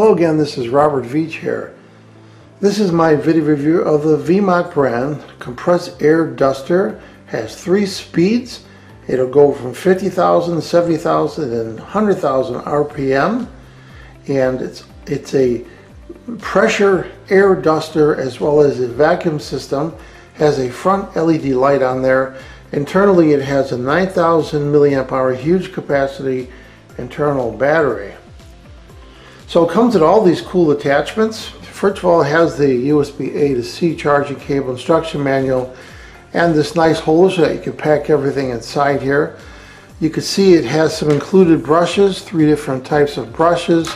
Hello again, this is Robert Veach here. This is my video review of the VMOK brand compressed air duster. Has 3 speeds. It'll go from 50,000, 70,000 and 100,000 RPM, and it's a pressure air duster as well as a vacuum system. Has a front LED light on there. Internally it has a 9,000 milliamp hour huge capacity internal battery. So it comes with all these cool attachments. First of all, it has the USB A to C charging cable instruction manual and this nice holder so that you can pack everything inside here. You can see it has some included brushes, 3 different types of brushes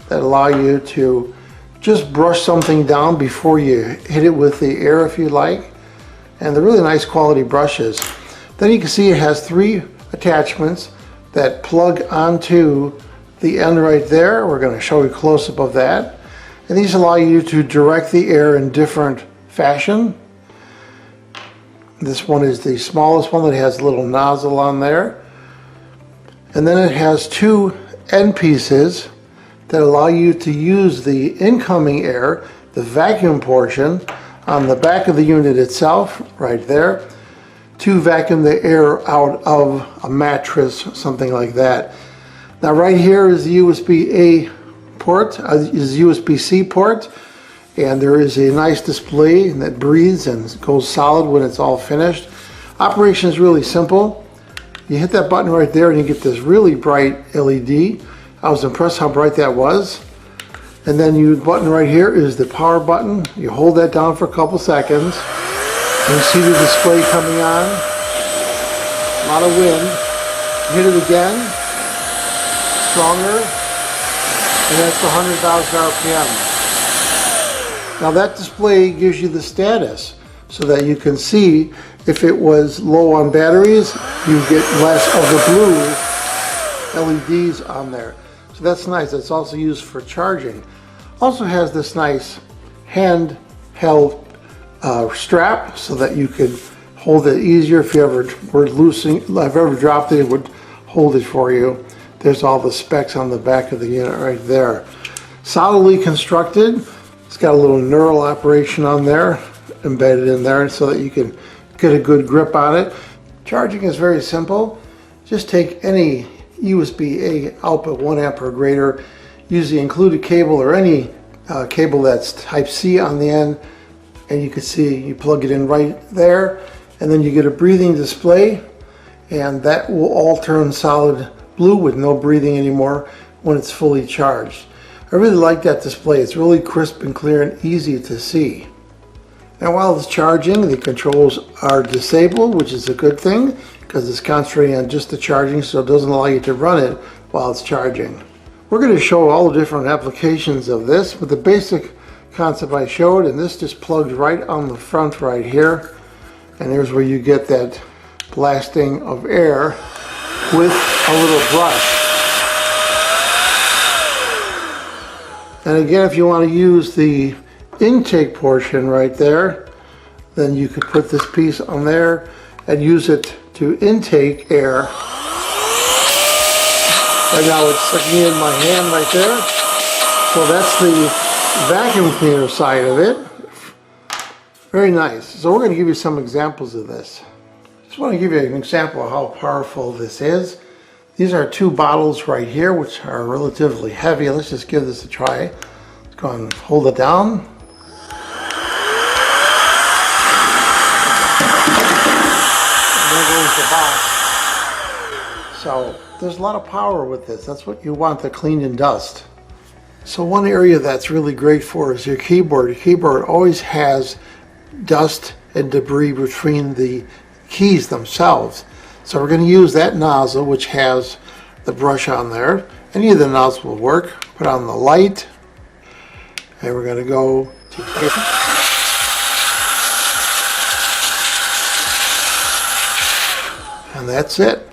that allow you to just brush something down before you hit it with the air if you like. And they're really nice quality brushes. Then you can see it has 3 attachments that plug onto the end right there. We're going to show you a close-up of that. And these allow you to direct the air in different fashion. This one is the smallest one that has a little nozzle on there. And then it has 2 end pieces that allow you to use the incoming air, the vacuum portion, on the back of the unit itself, right there, to vacuum the air out of a mattress, something like that. Now right here is the USB-A port, is USB-C port, and there is a nice display that breathes and goes solid when it's all finished. Operation is really simple. You hit that button right there and you get this really bright LED. I was impressed how bright that was. And then the button right here is the power button. You hold that down for a couple seconds and you see the display coming on. A lot of wind. You hit it again. Stronger, and that's 100,000 RPM. Now that display gives you the status so that you can see if it was low on batteries, you get less of the blue LEDs on there. So that's nice. It's also used for charging. Also has this nice handheld strap so that you could hold it easier. If you ever were loosening, if ever dropped it, it would hold it for you. There's all the specs on the back of the unit right there. Solidly constructed. It's got a little knurl operation on there, embedded in there so that you can get a good grip on it. Charging is very simple. Just take any USB-A output 1 amp or greater, use the included cable or any cable that's type C on the end, and you can see you plug it in right there, and then you get a breathing display, and that will all turn solid blue with no breathing anymore when it's fully charged. I really like that display. It's really crisp and clear and easy to see. Now while it's charging, the controls are disabled, which is a good thing because it's concentrating on just the charging, so it doesn't allow you to run it while it's charging. We're going to show all the different applications of this, but the basic concept I showed, and this just plugs right on the front right here, and there's where you get that blasting of air with a little brush. And again, if you want to use the intake portion right there, then you could put this piece on there and use it to intake air. Right now it's sucking in my hand right there. So that's the vacuum cleaner side of it. Very nice. So we're going to give you some examples of this. Just want to give you an example of how powerful this is. These are 2 bottles right here, which are relatively heavy. Let's just give this a try. Let's go and hold it down. And there goes the box. So there's a lot of power with this. That's what you want to clean and dust. So one area that's really great for is your keyboard. Your keyboard always has dust and debris between the keys themselves. So we're going to use that nozzle which has the brush on there. Any of the nozzles will work. Put on the light and we're going to go to and that's it.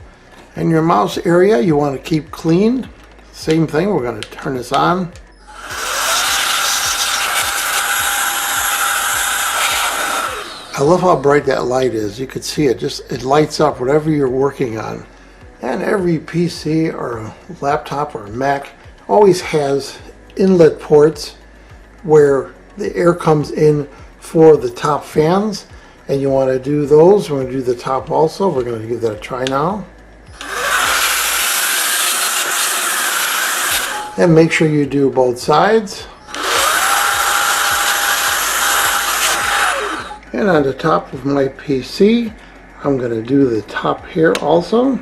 And your mouse area you want to keep clean. Same thing, we're going to turn this on. I love how bright that light is. You can see it, it lights up whatever you're working on. And every PC or laptop or Mac always has inlet ports where the air comes in for the top fans, and you want to do those. We're going to do the top also. We're going to give that a try now. And make sure you do both sides. And on the top of my PC, I'm going to do the top here also.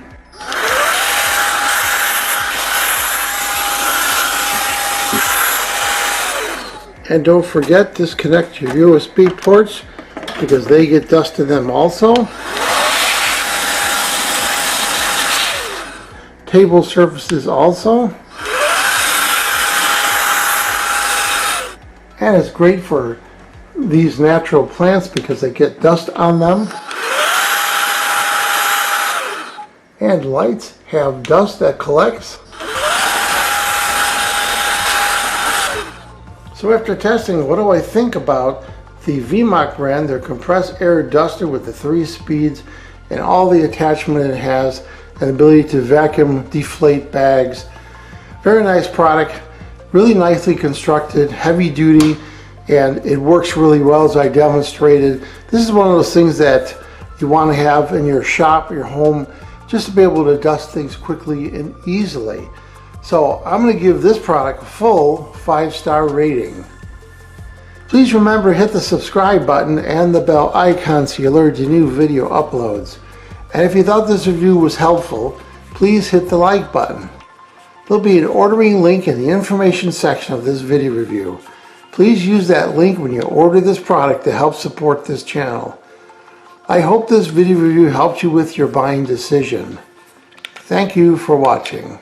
And don't forget, disconnect your USB ports because they get dust in them also. Table surfaces also. And it's great for these natural plants because they get dust on them. And lights have dust that collects. So after testing, what do I think about the VMOK brand, their compressed air duster with the 3 speeds and all the attachment it has and the ability to vacuum deflate bags. Very nice product, really nicely constructed, heavy duty, and it works really well as I demonstrated. This is one of those things that you want to have in your shop, your home, just to be able to dust things quickly and easily. So I'm going to give this product a full 5-star rating. Please remember to hit the subscribe button and the bell icon so you're alerted to new video uploads. And if you thought this review was helpful, please hit the like button. There'll be an ordering link in the information section of this video review. Please use that link when you order this product to help support this channel. I hope this video review helped you with your buying decision. Thank you for watching.